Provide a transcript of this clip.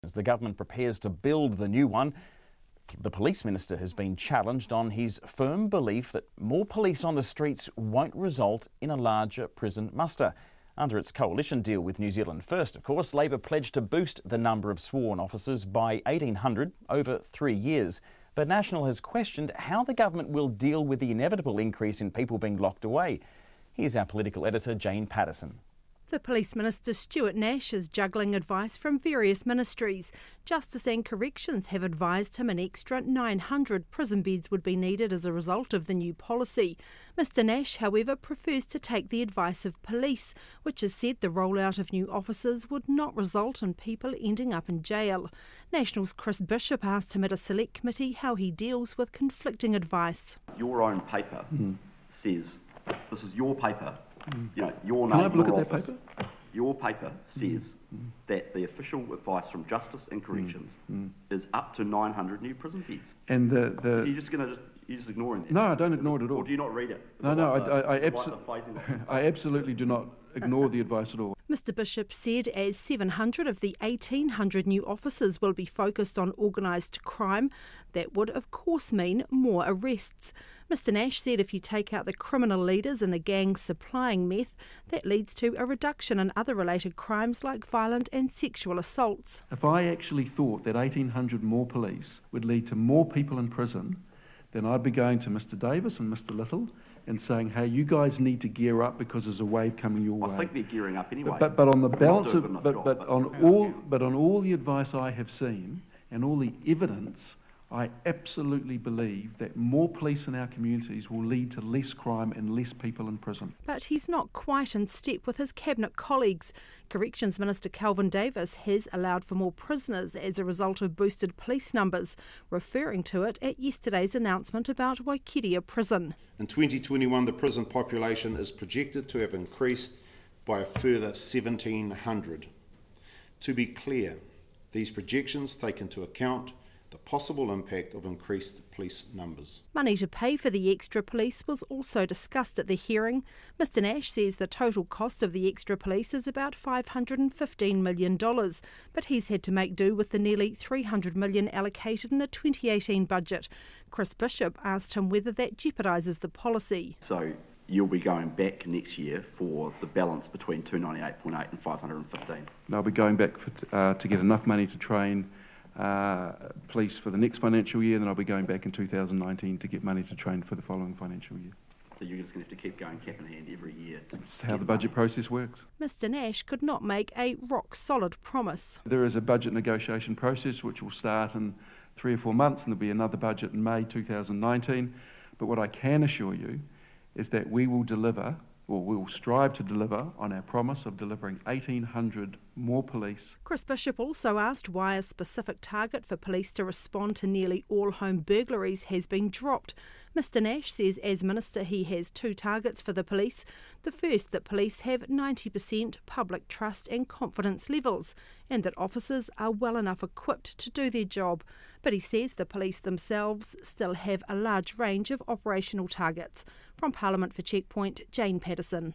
As the government prepares to build the new one, the police minister has been challenged on his firm belief that more police on the streets won't result in a larger prison muster. Under its coalition deal with New Zealand First, of course, Labor pledged to boost the number of sworn officers by 1,800 over 3 years. But National has questioned how the government will deal with the inevitable increase in people being locked away. Here's our political editor, Jane Patterson. The Police Minister Stuart Nash is juggling advice from various ministries. Justice and Corrections have advised him an extra 900 prison beds would be needed as a result of the new policy. Mr Nash, however, prefers to take the advice of police, which has said the rollout of new officers would not result in people ending up in jail. National's Chris Bishop asked him at a select committee how he deals with conflicting advice. Your own paper says, this is your paper, you know, your name. Can I have a look at that office. paper? Your paper says that the official advice from Justice and Corrections is up to 900 new prison beds. And You're just ignoring that? No, I don't ignore it at all. Or do you not read it? I absolutely do not ignore the advice at all. Mr Bishop said as 700 of the 1,800 new officers will be focused on organised crime, that would of course mean more arrests. Mr Nash said if you take out the criminal leaders and the gangs supplying meth, that leads to a reduction in other related crimes like violent and sexual assaults. If I actually thought that 1,800 more police would lead to more people in prison, then I'd be going to Mr Davis and Mr Little and saying, hey, you guys need to gear up because there's a wave coming your way. I think they're gearing up anyway. But on the balance of, on all the advice I have seen and all the evidence, I absolutely believe that more police in our communities will lead to less crime and less people in prison. But he's not quite in step with his cabinet colleagues. Corrections Minister Kelvin Davis has allowed for more prisoners as a result of boosted police numbers, referring to it at yesterday's announcement about Waikeria Prison. In 2021, the prison population is projected to have increased by a further 1,700. To be clear, these projections take into account the possible impact of increased police numbers. Money to pay for the extra police was also discussed at the hearing. Mr Nash says the total cost of the extra police is about $515 million, but he's had to make do with the nearly $300 million allocated in the 2018 budget. Chris Bishop asked him whether that jeopardises the policy. So you'll be going back next year for the balance between 298.8 and 515. I'll be going back to get enough money to train police for the next financial year, and then I'll be going back in 2019 to get money to train for the following financial year. So you're just going to have to keep going cap in hand every year. That's how the budget process works. Mr Nash could not make a rock-solid promise. There is a budget negotiation process which will start in 3 or 4 months, and there'll be another budget in May 2019. But what I can assure you is that we will deliver, or we will strive to deliver, on our promise of delivering 1,800 more police. Chris Bishop also asked why a specific target for police to respond to nearly all home burglaries has been dropped. Mr Nash says as Minister he has 2 targets for the police. The first, that police have 90% public trust and confidence levels, and that officers are well enough equipped to do their job. But he says the police themselves still have a large range of operational targets. From Parliament for Checkpoint, Jane Patterson.